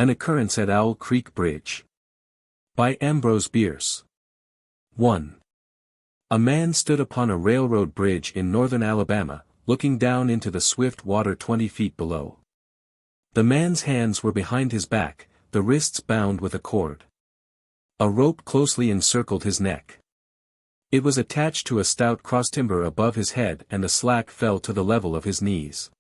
An Occurrence at Owl Creek Bridge. By Ambrose Bierce. 1. A man stood upon a railroad bridge in northern Alabama, looking down into the swift water 20 feet below. The man's hands were behind his back, the wrists bound with a cord. A rope closely encircled his neck. It was attached to a stout crosstimber above his head, and the slack fell to the level of his knees.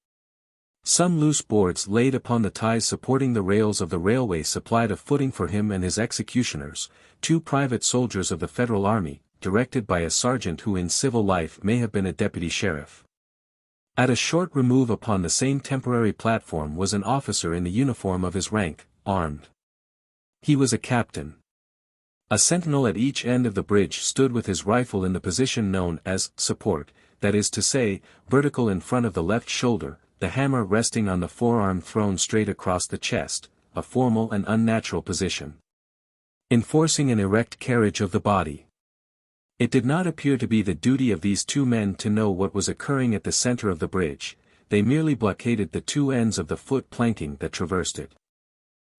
Some loose boards laid upon the ties supporting the rails of the railway supplied a footing for him and his executioners, 2 private soldiers of the Federal Army, directed by a sergeant who in civil life may have been a deputy sheriff. At a short remove upon the same temporary platform was an officer in the uniform of his rank, armed. He was a captain. A sentinel at each end of the bridge stood with his rifle in the position known as support, that is to say, vertical in front of the left shoulder, the hammer resting on the forearm thrown straight across the chest, a formal and unnatural position, enforcing an erect carriage of the body. It did not appear to be the duty of these 2 men to know what was occurring at the center of the bridge, they merely blockaded the 2 ends of the foot planking that traversed it.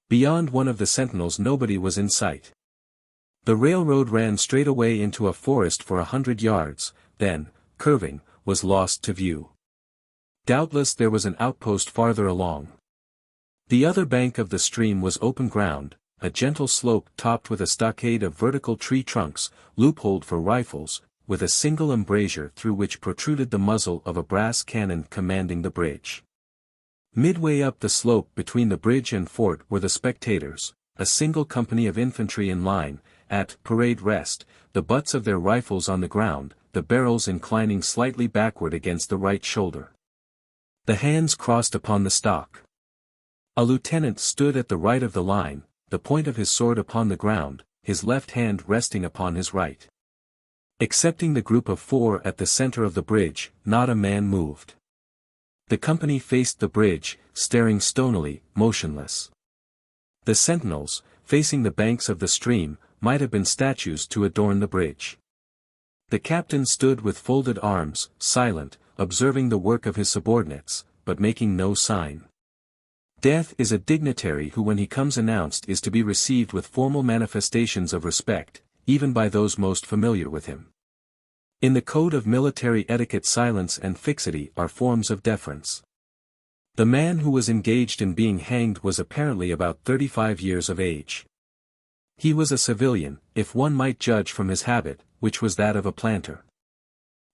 Beyond one of the sentinels nobody was in sight. The railroad ran straight away into a forest for 100 yards, then, curving, was lost to view. Doubtless there was an outpost farther along. The other bank of the stream was open ground, a gentle slope topped with a stockade of vertical tree trunks, loopholed for rifles, with a single embrasure through which protruded the muzzle of a brass cannon commanding the bridge. Midway up the slope between the bridge and fort were the spectators, a single company of infantry in line, at parade rest, the butts of their rifles on the ground, the barrels inclining slightly backward against the right shoulder. The hands crossed upon the stock. A lieutenant stood at the right of the line, the point of his sword upon the ground, his left hand resting upon his right. Excepting the group of 4 at the center of the bridge, not a man moved. The company faced the bridge, staring stonily, motionless. The sentinels, facing the banks of the stream, might have been statues to adorn the bridge. The captain stood with folded arms, silent, observing the work of his subordinates, but making no sign. Death is a dignitary who when he comes announced is to be received with formal manifestations of respect, even by those most familiar with him. In the code of military etiquette silence and fixity are forms of deference. The man who was engaged in being hanged was apparently about 35 years of age. He was a civilian, if one might judge from his habit, which was that of a planter.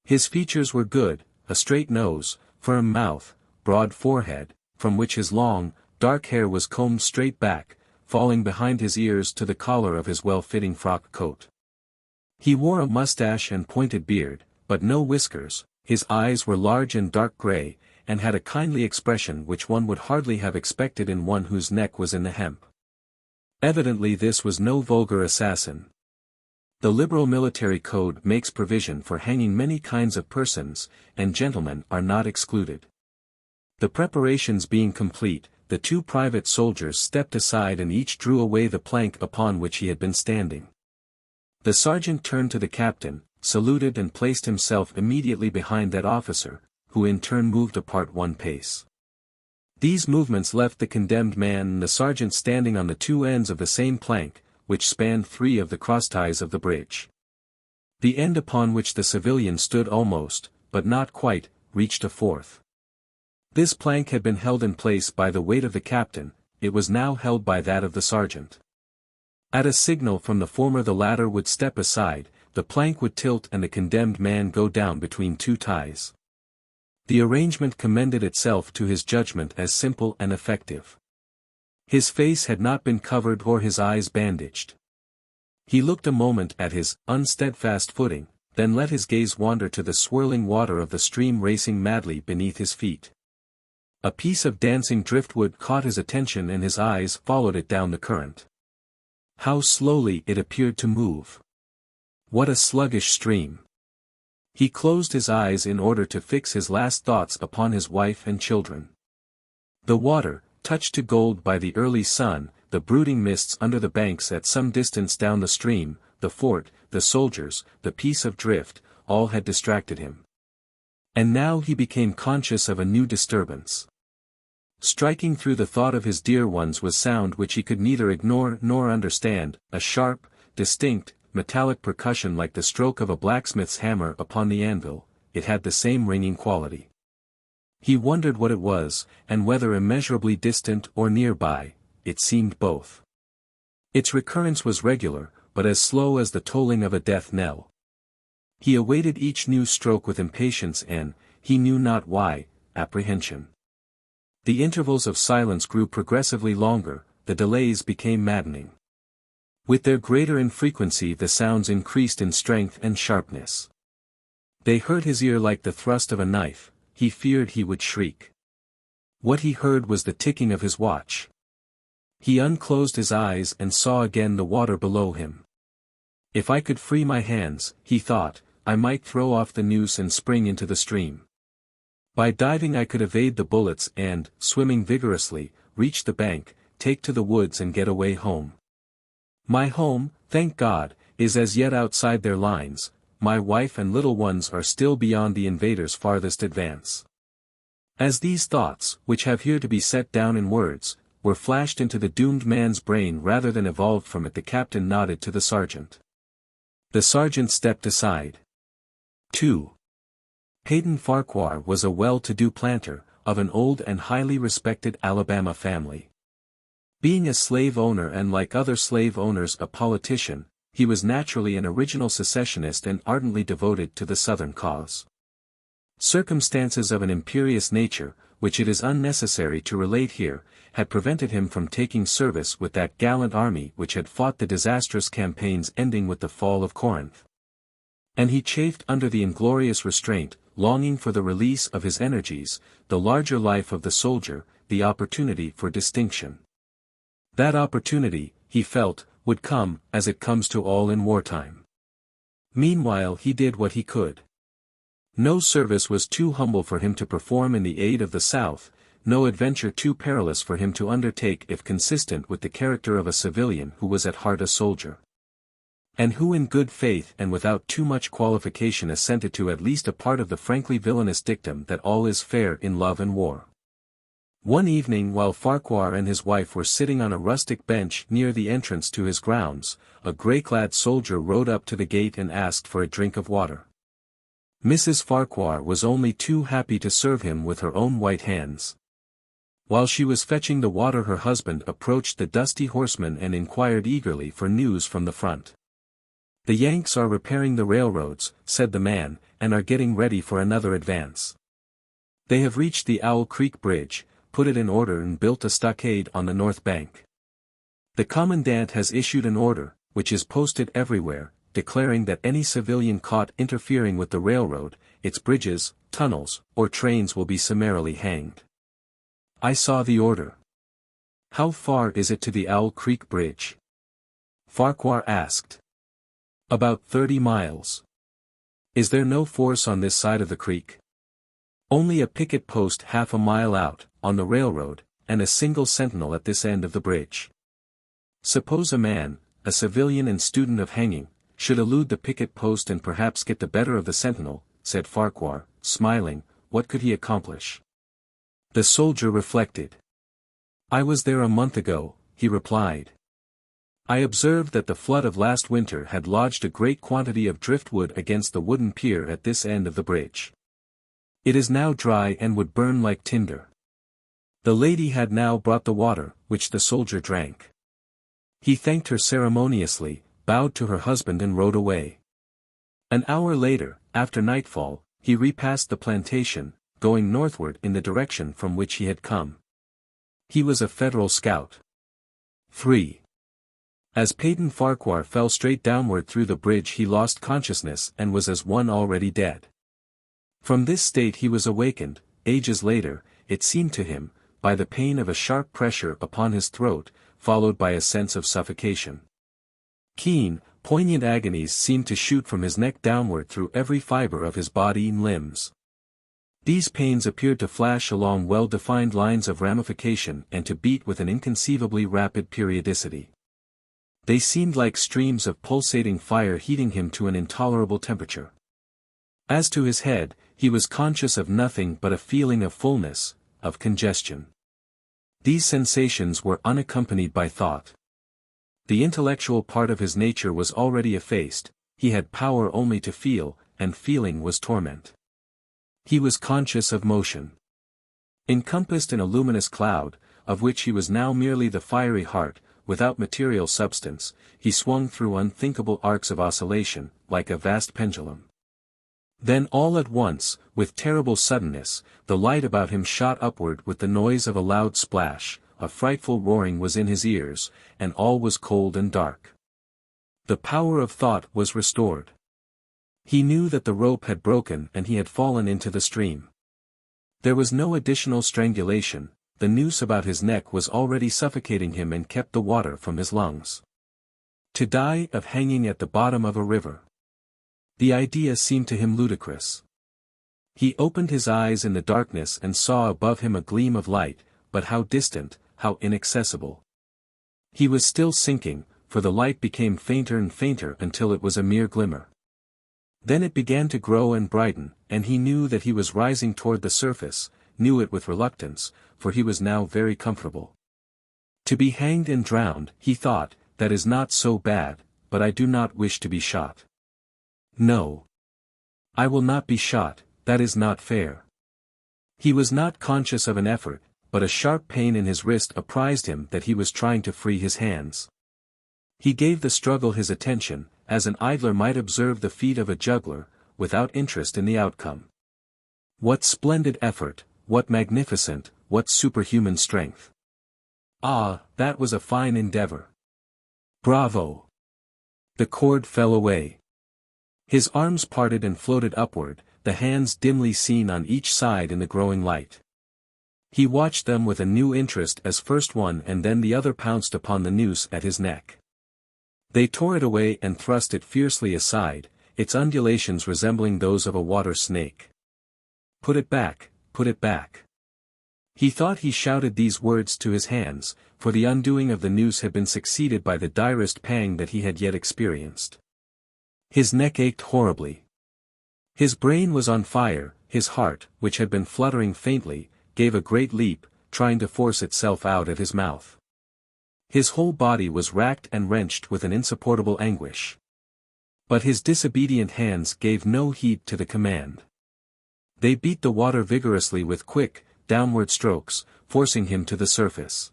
His features were good, a straight nose, firm mouth, broad forehead, from which his long, dark hair was combed straight back, falling behind his ears to the collar of his well-fitting frock coat. He wore a mustache and pointed beard, but no whiskers, his eyes were large and dark gray, and had a kindly expression which one would hardly have expected in one whose neck was in the hemp. Evidently this was no vulgar assassin. The liberal military code makes provision for hanging many kinds of persons, and gentlemen are not excluded. The preparations being complete, the 2 private soldiers stepped aside and each drew away the plank upon which he had been standing. The sergeant turned to the captain, saluted and placed himself immediately behind that officer, who in turn moved apart 1 pace. These movements left the condemned man and the sergeant standing on the 2 ends of the same plank, which spanned 3 of the crossties of the bridge. The end upon which the civilian stood almost, but not quite, reached a 4th. This plank had been held in place by the weight of the captain, it was now held by that of the sergeant. At a signal from the former the latter would step aside, the plank would tilt and the condemned man go down between 2 ties. The arrangement commended itself to his judgment as simple and effective. His face had not been covered or his eyes bandaged. He looked a moment at his unsteadfast footing, then let his gaze wander to the swirling water of the stream racing madly beneath his feet. A piece of dancing driftwood caught his attention and his eyes followed it down the current. How slowly it appeared to move! What a sluggish stream! He closed his eyes in order to fix his last thoughts upon his wife and children. The water, touched to gold by the early sun, the brooding mists under the banks at some distance down the stream, the fort, the soldiers, the piece of drift, all had distracted him. And now he became conscious of a new disturbance. Striking through the thought of his dear ones was sound which he could neither ignore nor understand, a sharp, distinct, metallic percussion like the stroke of a blacksmith's hammer upon the anvil. It had the same ringing quality. He wondered what it was, and whether immeasurably distant or nearby. It seemed both. Its recurrence was regular, but as slow as the tolling of a death knell. He awaited each new stroke with impatience and, he knew not why, apprehension. The intervals of silence grew progressively longer, the delays became maddening. With their greater infrequency the sounds increased in strength and sharpness. They hurt his ear like the thrust of a knife. He feared he would shriek. What he heard was the ticking of his watch. He unclosed his eyes and saw again the water below him. If I could free my hands, he thought, I might throw off the noose and spring into the stream. By diving I could evade the bullets and, swimming vigorously, reach the bank, take to the woods and get away home. My home, thank God, is as yet outside their lines. My wife and little ones are still beyond the invaders' farthest advance. As these thoughts, which have here to be set down in words, were flashed into the doomed man's brain rather than evolved from it, the captain nodded to the sergeant. The sergeant stepped aside. 2. Peyton Farquhar was a well-to-do planter, of an old and highly respected Alabama family. Being a slave owner and like other slave owners a politician, he was naturally an original secessionist and ardently devoted to the Southern cause. Circumstances of an imperious nature, which it is unnecessary to relate here, had prevented him from taking service with that gallant army which had fought the disastrous campaigns ending with the fall of Corinth. And he chafed under the inglorious restraint, longing for the release of his energies, the larger life of the soldier, the opportunity for distinction. That opportunity, he felt, would come, as it comes to all in wartime. Meanwhile he did what he could. No service was too humble for him to perform in the aid of the South, no adventure too perilous for him to undertake if consistent with the character of a civilian who was at heart a soldier. And who in good faith and without too much qualification assented to at least a part of the frankly villainous dictum that all is fair in love and war. One evening while Farquhar and his wife were sitting on a rustic bench near the entrance to his grounds, a grey-clad soldier rode up to the gate and asked for a drink of water. Mrs. Farquhar was only too happy to serve him with her own white hands. While she was fetching the water her husband approached the dusty horseman and inquired eagerly for news from the front. "The Yanks are repairing the railroads," said the man, "and are getting ready for another advance. They have reached the Owl Creek Bridge, put it in order and built a stockade on the north bank. The commandant has issued an order, which is posted everywhere, declaring that any civilian caught interfering with the railroad, its bridges, tunnels, or trains will be summarily hanged." I saw the order. "How far is it to the Owl Creek Bridge?" Farquhar asked. "About 30 miles. Is there no force on this side of the creek?" "Only a picket post half a mile out, on the railroad, and a single sentinel at this end of the bridge." "Suppose a man, a civilian and student of hanging, should elude the picket post and perhaps get the better of the sentinel," said Farquhar, smiling, "what could he accomplish?" The soldier reflected. "I was there a month ago," he replied. "I observed that the flood of last winter had lodged a great quantity of driftwood against the wooden pier at this end of the bridge. It is now dry and would burn like tinder." The lady had now brought the water, which the soldier drank. He thanked her ceremoniously, bowed to her husband and rode away. An hour later, after nightfall, he repassed the plantation, going northward in the direction from which he had come. He was a Federal scout. 3. As Peyton Farquhar fell straight downward through the bridge he lost consciousness and was as one already dead. From this state he was awakened, ages later, it seemed to him, by the pain of a sharp pressure upon his throat, followed by a sense of suffocation. Keen, poignant agonies seemed to shoot from his neck downward through every fiber of his body and limbs. These pains appeared to flash along well-defined lines of ramification and to beat with an inconceivably rapid periodicity. They seemed like streams of pulsating fire heating him to an intolerable temperature. As to his head, he was conscious of nothing but a feeling of fullness, of congestion. These sensations were unaccompanied by thought. The intellectual part of his nature was already effaced, he had power only to feel, and feeling was torment. He was conscious of motion. Encompassed in a luminous cloud, of which he was now merely the fiery heart, without material substance, he swung through unthinkable arcs of oscillation, like a vast pendulum. Then all at once, with terrible suddenness, the light about him shot upward with the noise of a loud splash, a frightful roaring was in his ears, and all was cold and dark. The power of thought was restored. He knew that the rope had broken and he had fallen into the stream. There was no additional strangulation, the noose about his neck was already suffocating him and kept the water from his lungs. To die of hanging at the bottom of a river. The idea seemed to him ludicrous. He opened his eyes in the darkness and saw above him a gleam of light, but how distant, how inaccessible. He was still sinking, for the light became fainter and fainter until it was a mere glimmer. Then it began to grow and brighten, and he knew that he was rising toward the surface, knew it with reluctance, for he was now very comfortable. To be hanged and drowned, he thought, that is not so bad, but I do not wish to be shot. No. I will not be shot, that is not fair. He was not conscious of an effort, but a sharp pain in his wrist apprised him that he was trying to free his hands. He gave the struggle his attention, as an idler might observe the feat of a juggler, without interest in the outcome. What splendid effort, what magnificent, what superhuman strength. Ah, that was a fine endeavor. Bravo! The cord fell away. His arms parted and floated upward, the hands dimly seen on each side in the growing light. He watched them with a new interest as first one and then the other pounced upon the noose at his neck. They tore it away and thrust it fiercely aside, its undulations resembling those of a water snake. Put it back, put it back. He thought he shouted these words to his hands, for the undoing of the noose had been succeeded by the direst pang that he had yet experienced. His neck ached horribly. His brain was on fire, his heart, which had been fluttering faintly, gave a great leap, trying to force itself out at his mouth. His whole body was racked and wrenched with an insupportable anguish. But his disobedient hands gave no heed to the command. They beat the water vigorously with quick, downward strokes, forcing him to the surface.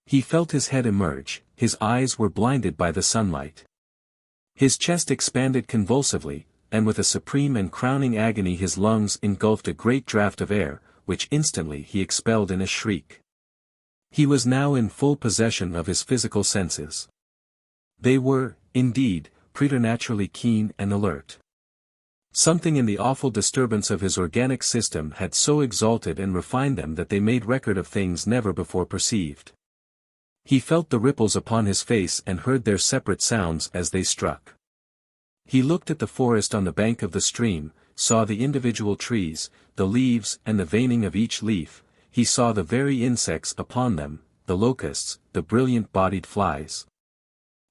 He felt his head emerge, his eyes were blinded by the sunlight. His chest expanded convulsively, and with a supreme and crowning agony his lungs engulfed a great draught of air, which instantly he expelled in a shriek. He was now in full possession of his physical senses. They were, indeed, preternaturally keen and alert. Something in the awful disturbance of his organic system had so exalted and refined them that they made record of things never before perceived. He felt the ripples upon his face and heard their separate sounds as they struck. He looked at the forest on the bank of the stream, saw the individual trees, the leaves and the veining of each leaf, he saw the very insects upon them, the locusts, the brilliant-bodied flies.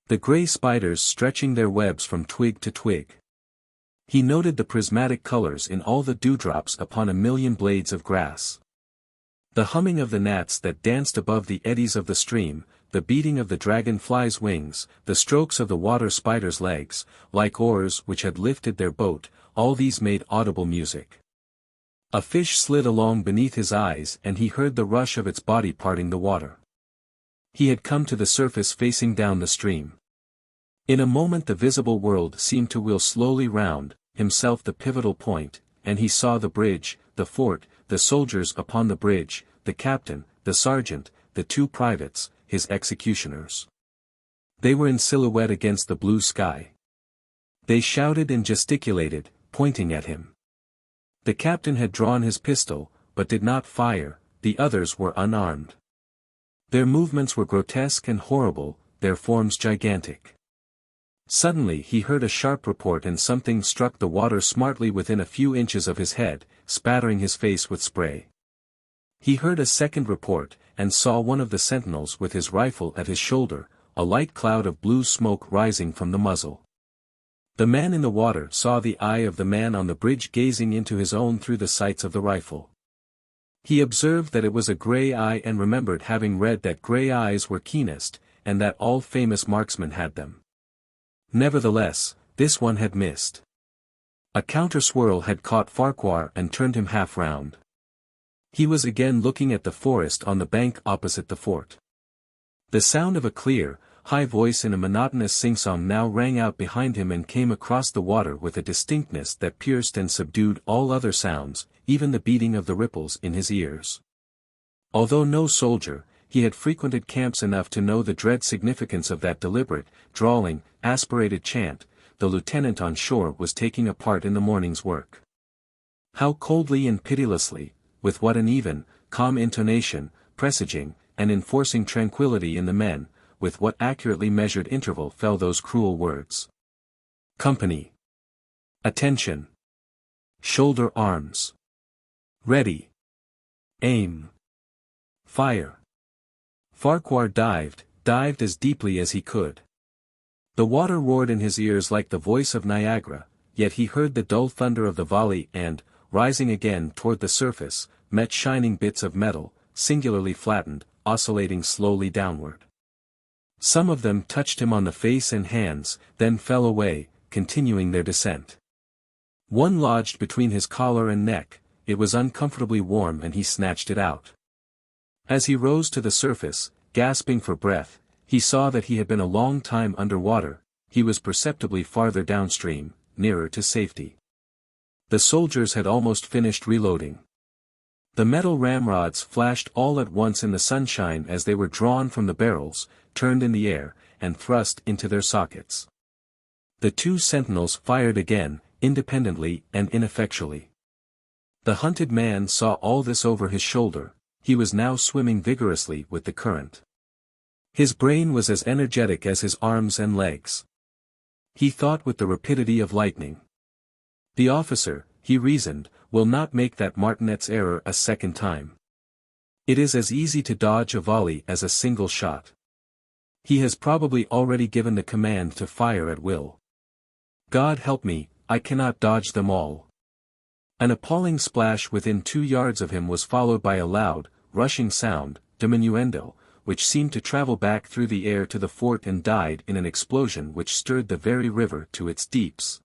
The grey spiders stretching their webs from twig to twig. He noted the prismatic colors in all the dewdrops upon a million blades of grass. The humming of the gnats that danced above the eddies of the stream, the beating of the dragonfly's wings, the strokes of the water spider's legs, like oars which had lifted their boat, all these made audible music. A fish slid along beneath his eyes and he heard the rush of its body parting the water. He had come to the surface facing down the stream. In a moment the visible world seemed to wheel slowly round, himself the pivotal point, and he saw the bridge, the fort, the soldiers upon the bridge, the captain, the sergeant, the two privates, his executioners. They were in silhouette against the blue sky. They shouted and gesticulated, pointing at him. The captain had drawn his pistol, but did not fire, the others were unarmed. Their movements were grotesque and horrible, their forms gigantic. Suddenly he heard a sharp report and something struck the water smartly within a few inches of his head, spattering his face with spray. He heard a second report, and saw one of the sentinels with his rifle at his shoulder, a light cloud of blue smoke rising from the muzzle. The man in the water saw the eye of the man on the bridge gazing into his own through the sights of the rifle. He observed that it was a grey eye and remembered having read that grey eyes were keenest, and that all famous marksmen had them. Nevertheless, this one had missed. A counter-swirl had caught Farquhar and turned him half round. He was again looking at the forest on the bank opposite the fort. The sound of a clear, high voice in a monotonous sing-song now rang out behind him and came across the water with a distinctness that pierced and subdued all other sounds, even the beating of the ripples in his ears. Although no soldier, he had frequented camps enough to know the dread significance of that deliberate, drawling, aspirated chant. The lieutenant on shore was taking a part in the morning's work. How coldly and pitilessly, with what an even, calm intonation, presaging, and enforcing tranquility in the men, with what accurately measured interval fell those cruel words. Company. Attention. Shoulder arms. Ready. Aim. Fire. Farquhar dived as deeply as he could. The water roared in his ears like the voice of Niagara, yet he heard the dull thunder of the volley and, rising again toward the surface, met shining bits of metal, singularly flattened, oscillating slowly downward. Some of them touched him on the face and hands, then fell away, continuing their descent. One lodged between his collar and neck. It was uncomfortably warm and he snatched it out. As he rose to the surface, gasping for breath, he saw that he had been a long time under water. He was perceptibly farther downstream, nearer to safety. The soldiers had almost finished reloading. The metal ramrods flashed all at once in the sunshine as they were drawn from the barrels, turned in the air, and thrust into their sockets. The two sentinels fired again, independently and ineffectually. The hunted man saw all this over his shoulder. He was now swimming vigorously with the current. His brain was as energetic as his arms and legs. He thought with the rapidity of lightning. The officer, he reasoned, will not make that martinet's error a second time. It is as easy to dodge a volley as a single shot. He has probably already given the command to fire at will. God help me, I cannot dodge them all. An appalling splash within 2 yards of him was followed by a loud, rushing sound, diminuendo, which seemed to travel back through the air to the fort and died in an explosion which stirred the very river to its deeps.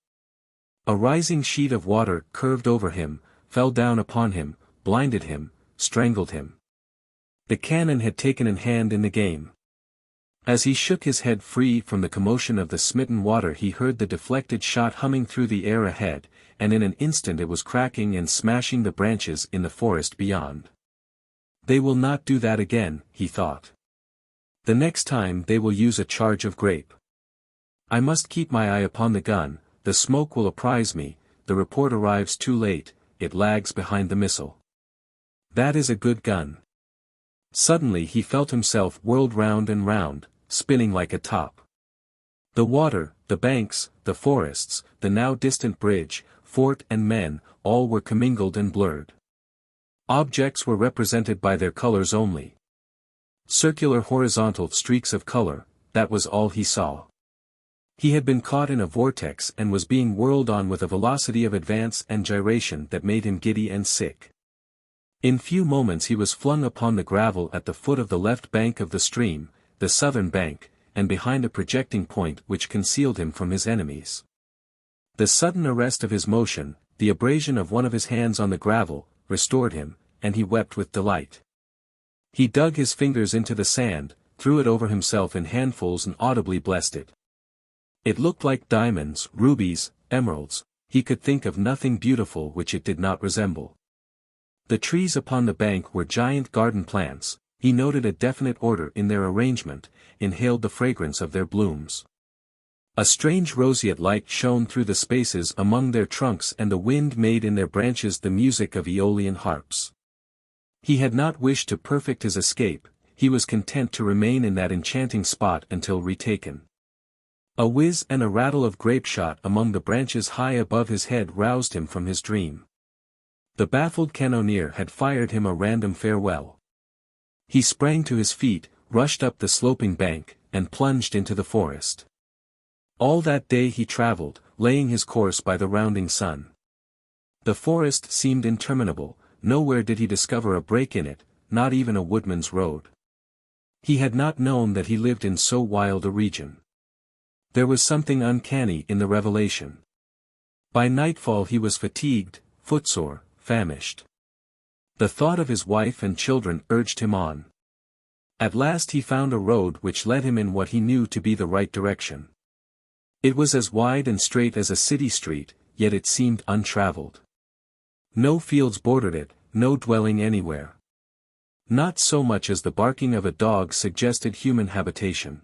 A rising sheet of water curved over him, fell down upon him, blinded him, strangled him. The cannon had taken a hand in the game. As he shook his head free from the commotion of the smitten water he heard the deflected shot humming through the air ahead, and in an instant it was cracking and smashing the branches in the forest beyond. They will not do that again, he thought. The next time they will use a charge of grape. I must keep my eye upon the gun, the smoke will apprise me, the report arrives too late, it lags behind the missile. That is a good gun. Suddenly he felt himself whirled round and round, spinning like a top. The water, the banks, the forests, the now distant bridge, fort and men, all were commingled and blurred. Objects were represented by their colors only. Circular horizontal streaks of color, that was all he saw. He had been caught in a vortex and was being whirled on with a velocity of advance and gyration that made him giddy and sick. In few moments he was flung upon the gravel at the foot of the left bank of the stream, the southern bank, and behind a projecting point which concealed him from his enemies. The sudden arrest of his motion, the abrasion of one of his hands on the gravel, restored him, and he wept with delight. He dug his fingers into the sand, threw it over himself in handfuls and audibly blessed it. It looked like diamonds, rubies, emeralds, he could think of nothing beautiful which it did not resemble. The trees upon the bank were giant garden plants, he noted a definite order in their arrangement, inhaled the fragrance of their blooms. A strange roseate light shone through the spaces among their trunks and the wind made in their branches the music of Aeolian harps. He had not wished to perfect his escape, he was content to remain in that enchanting spot until retaken. A whiz and a rattle of grape shot among the branches high above his head roused him from his dream. The baffled cannoneer had fired him a random farewell. He sprang to his feet, rushed up the sloping bank, and plunged into the forest. All that day he traveled, laying his course by the rounding sun. The forest seemed interminable, nowhere did he discover a break in it, not even a woodman's road. He had not known that he lived in so wild a region. There was something uncanny in the revelation. By nightfall he was fatigued, footsore, famished. The thought of his wife and children urged him on. At last he found a road which led him in what he knew to be the right direction. It was as wide and straight as a city street, yet it seemed untraveled. No fields bordered it, no dwelling anywhere. Not so much as the barking of a dog suggested human habitation.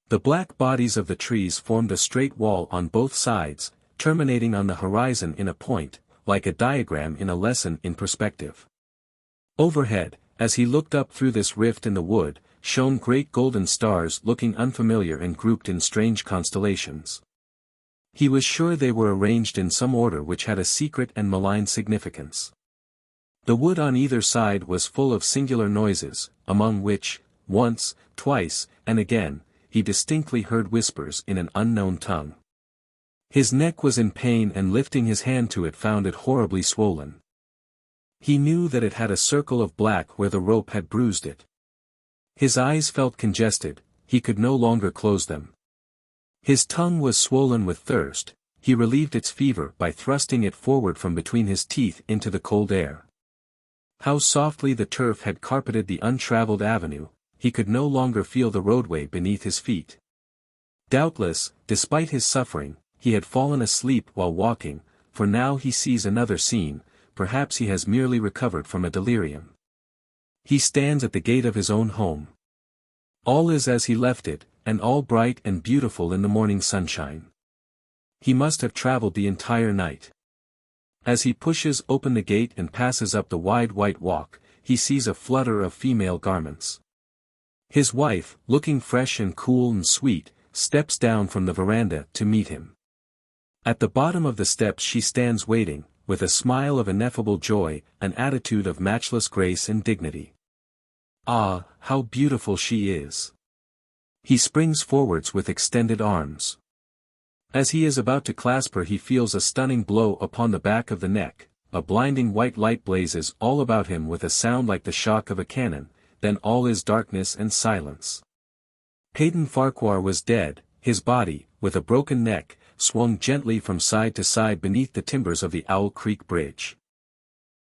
The black bodies of the trees formed a straight wall on both sides, terminating on the horizon in a point, like a diagram in a lesson in perspective. Overhead, as he looked up through this rift in the wood, shone great golden stars looking unfamiliar and grouped in strange constellations. He was sure they were arranged in some order which had a secret and malign significance. The wood on either side was full of singular noises, among which, once, twice, and again, he distinctly heard whispers in an unknown tongue. His neck was in pain and lifting his hand to it found it horribly swollen. He knew that it had a circle of black where the rope had bruised it. His eyes felt congested, he could no longer close them. His tongue was swollen with thirst, he relieved its fever by thrusting it forward from between his teeth into the cold air. How softly the turf had carpeted the untraveled avenue, he could no longer feel the roadway beneath his feet. Doubtless, despite his suffering, he had fallen asleep while walking, for now he sees another scene, perhaps he has merely recovered from a delirium. He stands at the gate of his own home. All is as he left it, and all bright and beautiful in the morning sunshine. He must have traveled the entire night. As he pushes open the gate and passes up the wide white walk, he sees a flutter of female garments. His wife, looking fresh and cool and sweet, steps down from the veranda to meet him. At the bottom of the steps she stands waiting, with a smile of ineffable joy, an attitude of matchless grace and dignity. Ah, how beautiful she is! He springs forwards with extended arms. As he is about to clasp her he feels a stunning blow upon the back of the neck, a blinding white light blazes all about him with a sound like the shock of a cannon, then all is darkness and silence. Peyton Farquhar was dead, his body, with a broken neck, swung gently from side to side beneath the timbers of the Owl Creek Bridge.